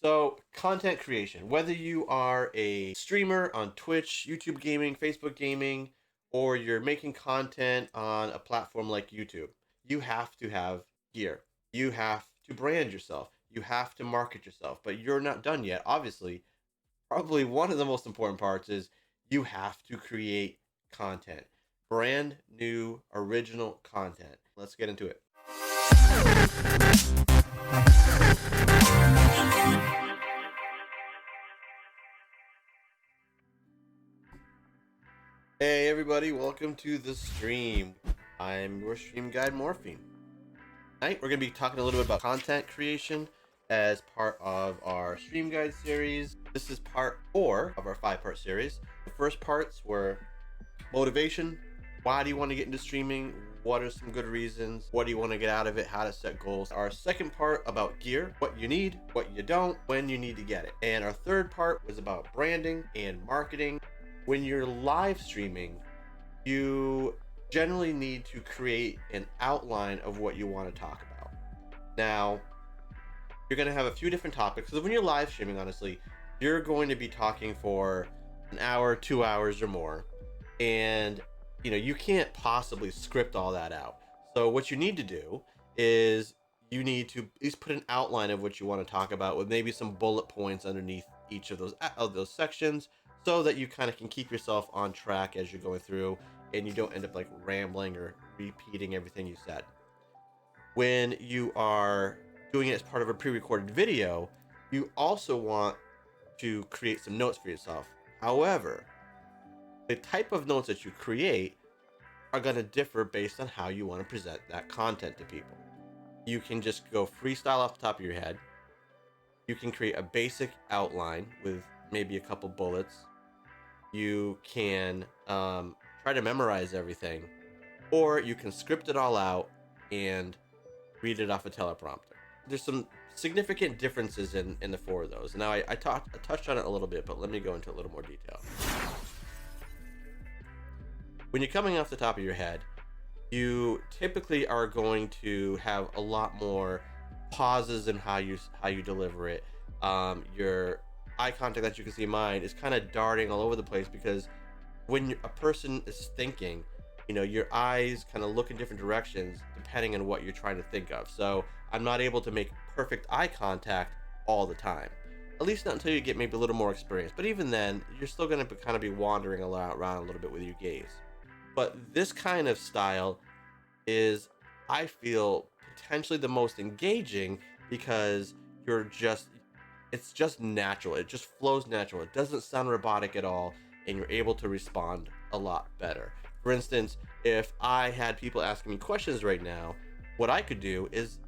So, content creation, whether you are a streamer on Twitch, YouTube gaming, Facebook gaming, or you're making content on a platform like YouTube, you have to have gear. You have to brand yourself. You have to market yourself, but you're not done yet. Obviously, probably one of the most important parts is you have to create content. Brand new, original content. Let's get into it. Hey everybody, welcome to the stream. I'm your stream guide Morphine. Tonight we're going to be talking a little bit about content creation as part of our stream guide series. This is part 4 of our 5-part series. The first parts were motivation. Why do you want to get into streaming? What are some good reasons? What do you want to get out of it? How to set goals. Our second part about gear, what you need, what you don't, when you need to get it. And our third part was about branding and marketing. When you're live streaming, you generally need to create an outline of what you want to talk about. Now, you're going to have a few different topics, because when you're live streaming, honestly, you're going to be talking for an hour, 2 hours or more, and you can't possibly script all that out. So what you need to do is you need to at least put an outline of what you want to talk about with maybe some bullet points underneath each of those sections, so that you kind of can keep yourself on track as you're going through and you don't end up like rambling or repeating everything you said. When you are doing it as part of a pre-recorded video, you also want to create some notes for yourself. However, the type of notes that you create are going to differ based on how you want to present that content to people. You can just go freestyle off the top of your head. You can create a basic outline with maybe a couple bullets. You can try to memorize everything, or you can script it all out and read it off a teleprompter. There's some significant differences in the 4 of those. Now, I touched on it a little bit, but let me go into a little more detail. When you're coming off the top of your head, you typically are going to have a lot more pauses in how you deliver it. Your eye contact that you can see mine is kind of darting all over the place, because when a person is thinking, your eyes kind of look in different directions depending on what you're trying to think of. So I'm not able to make perfect eye contact all the time, at least not until you get maybe a little more experience. But even then, you're still going to kind of be wandering around a little bit with your gaze. But this kind of style is, I feel, potentially the most engaging, because it's just natural. It just flows natural. It doesn't sound robotic at all, and you're able to respond a lot better. For instance, if I had people asking me questions right now, what I could do is,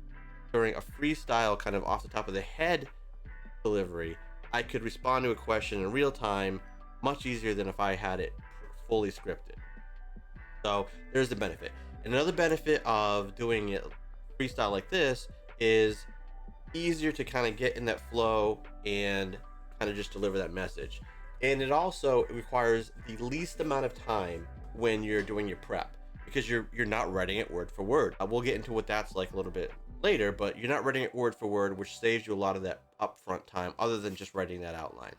during a freestyle kind of off the top of the head delivery, I could respond to a question in real time much easier than if I had it fully scripted. So there's the benefit. And another benefit of doing it freestyle like this is easier to kind of get in that flow and kind of just deliver that message. And it also requires the least amount of time when you're doing your prep, because you're not writing it word for word. We'll get into what that's like a little bit later, but you're not writing it word for word, which saves you a lot of that upfront time other than just writing that outline.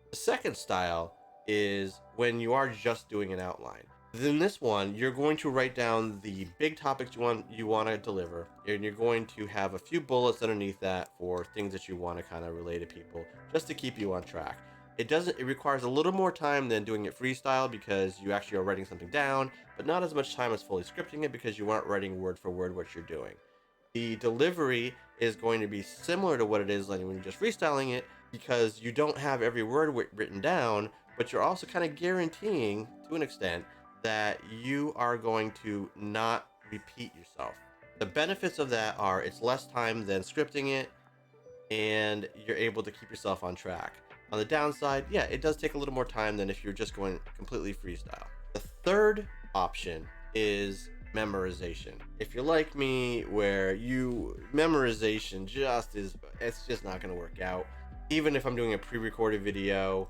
The second style is when you are just doing an outline. In this one, you're going to write down the big topics you want to deliver, and you're going to have a few bullets underneath that for things that you want to kind of relay to people, just to keep you on track. It requires a little more time than doing it freestyle, because you actually are writing something down, but not as much time as fully scripting it, because you aren't writing word for word what you're doing. The delivery is going to be similar to what it is like when you're just freestyling it, because you don't have every word written down, but you're also kind of guaranteeing, to an extent, that you are going to not repeat yourself. The benefits of that are it's less time than scripting it, and you're able to keep yourself on track. On the downside, yeah, it does take a little more time than if you're just going completely freestyle. The third option is memorization. If you're like me, where memorization it's just not going to work out. Even if I'm doing a pre-recorded video,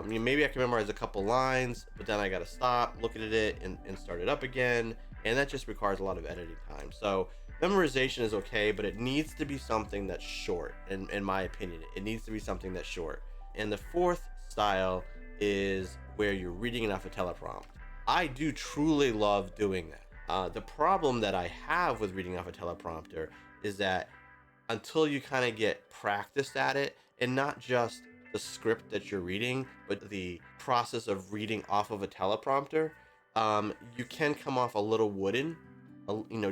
maybe I can memorize a couple lines, but then I got to stop, look at it, and start it up again. And that just requires a lot of editing time. So Memorization is okay, but it needs to be something that's short. In my opinion, it needs to be something that's short. And the fourth style is where you're reading it off a teleprompt. I do truly love doing that. The problem that I have with reading off a teleprompter is that until you kind of get practiced at it, and not just the script that you're reading, but the process of reading off of a teleprompter, you can come off a little wooden,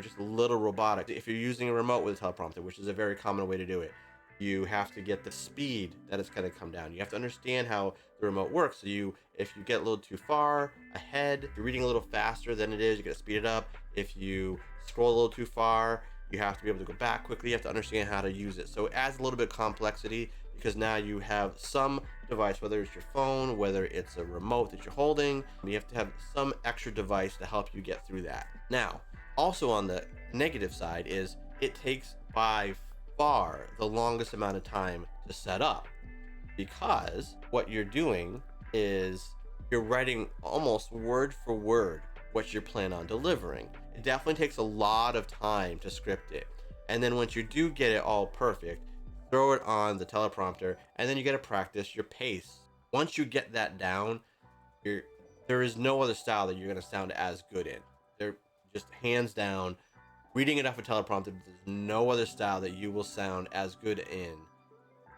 just a little robotic. If you're using a remote with a teleprompter, which is a very common way to do it, you have to get the speed that it's going to come down. You have to understand how the remote works. So if you get a little too far ahead, if you're reading a little faster than it is, you got to speed it up. If you scroll a little too far, you have to be able to go back quickly. You have to understand how to use it. So it adds a little bit of complexity because now you have some device, whether it's your phone, whether it's a remote that you're holding, you have to have some extra device to help you get through that. Now, also on the negative side is it takes by far the longest amount of time to set up, because what you're doing is you're writing almost word for word what you plan on delivering. It definitely takes a lot of time to script it. And then once you do get it all perfect, throw it on the teleprompter, and then you got to practice your pace. Once you get that down, there is no other style that you're going to sound as good in. They're just hands down, reading it off a teleprompter, there's no other style that you will sound as good in,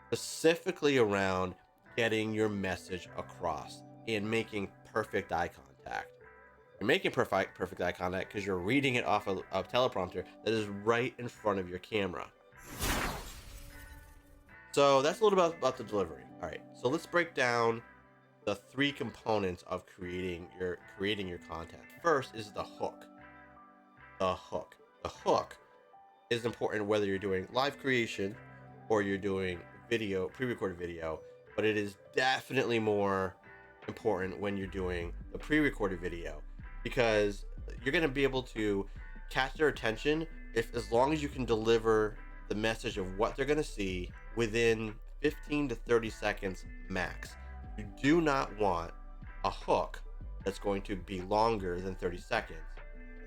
specifically around getting your message across and making perfect eye contact. You're making perfect eye contact because you're reading it off a teleprompter that is right in front of your camera. So that's a little bit about the delivery. All right, so let's break down the three components of creating your content. First is the hook. The hook is important whether you're doing live creation or you're doing video, pre-recorded video, but it is definitely more important when you're doing the pre-recorded video, because you're going to be able to catch their attention as long as you can deliver the message of what they're going to see within 15 to 30 seconds max. You do not want a hook that's going to be longer than 30 seconds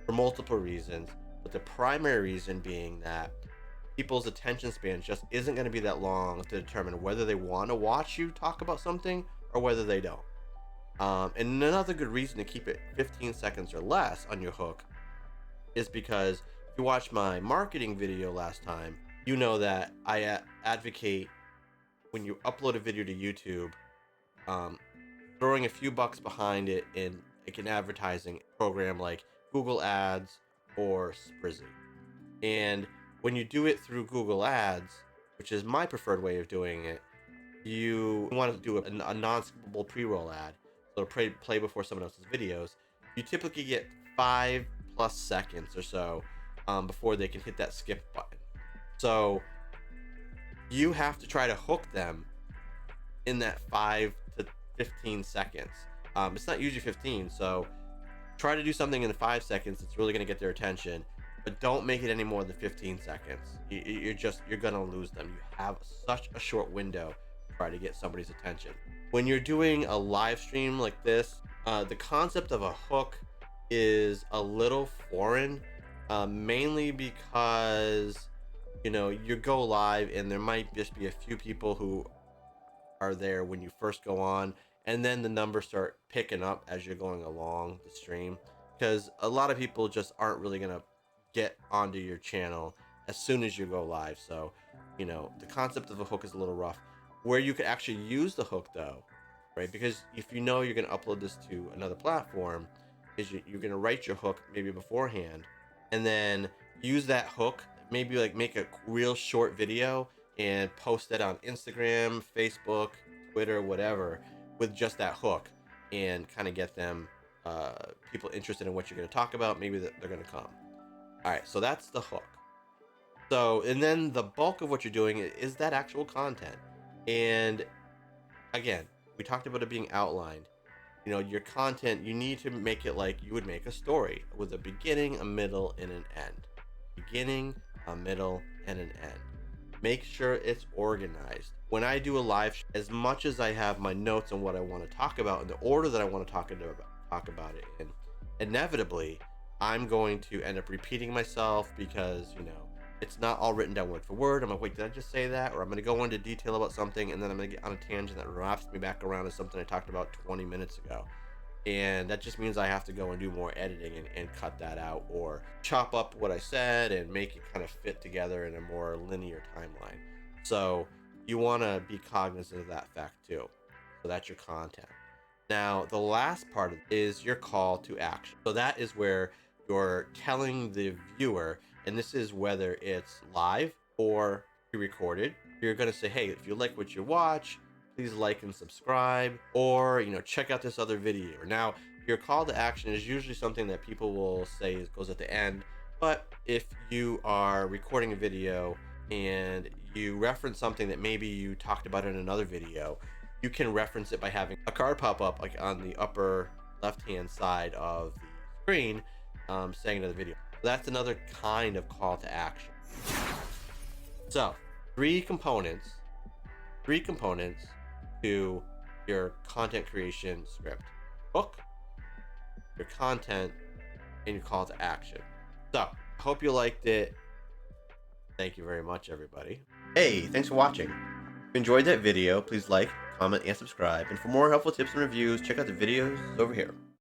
for multiple reasons, but the primary reason being that people's attention span just isn't going to be that long to determine whether they want to watch you talk about something or whether they don't. And another good reason to keep it 15 seconds or less on your hook is because if you watched my marketing video last time, you know that I advocate when you upload a video to YouTube, throwing a few bucks behind it in like an advertising program like Google Ads or Sprizzy. And when you do it through Google Ads, which is my preferred way of doing it, you want to do a non-skippable pre-roll ad, so it'll play before someone else's videos. You typically get 5+ seconds or so before they can hit that skip button. So you have to try to hook them in that 5 to 15 seconds. It's not usually 15, so try to do something in 5 seconds that's really going to get their attention, but don't make it any more than 15 seconds. You're going to lose them. You have such a short window to try to get somebody's attention. When you're doing a live stream like this, the concept of a hook is a little foreign, mainly because you go live and there might just be a few people who are there when you first go on, and then the numbers start picking up as you're going along the stream, because a lot of people just aren't really gonna get onto your channel as soon as you go live. So the concept of a hook is a little rough. Where you could actually use the hook though, right, because if you're gonna upload this to another platform, is you're gonna write your hook maybe beforehand and then use that hook, maybe like make a real short video and post that on Instagram, Facebook, Twitter, whatever, with just that hook, and kind of get them people interested in what you're going to talk about. Maybe they're going to come. All right, so that's the hook. So, and then the bulk of what you're doing is that actual content. And again, we talked about it being outlined. Your content, you need to make it like you would make a story, with a beginning, a middle, and an end. Beginning, a middle, and an end. Make sure it's organized. When I do a live, as much as I have my notes on what I want to talk about in the order that I want to talk about it in, inevitably I'm going to end up repeating myself because, you know, it's not all written down word for word. I'm like, wait, did I just say that? Or I'm going to go into detail about something, and then I'm going to get on a tangent that wraps me back around to something I talked about 20 minutes ago. And that just means I have to go and do more editing and cut that out, or chop up what I said and make it kind of fit together in a more linear timeline. So you want to be cognizant of that fact too. So that's your content. Now, the last part is your call to action. So that is where you're telling the viewer, and this is whether it's live or pre-recorded. You're going to say, hey, if you like what you watch, please like and subscribe, or, you know, check out this other video. Now, your call to action is usually something that people will say goes at the end, but if you are recording a video and you reference something that maybe you talked about in another video, you can reference it by having a card pop up like on the upper left hand side of the screen, saying another video. That's another kind of call to action. So three components to your content creation script: book, your content, and your call to action. So I hope you liked it. Thank you very much, everybody. Hey, thanks for watching. If you enjoyed that video, please like, comment, and subscribe. And for more helpful tips and reviews, check out the videos over here.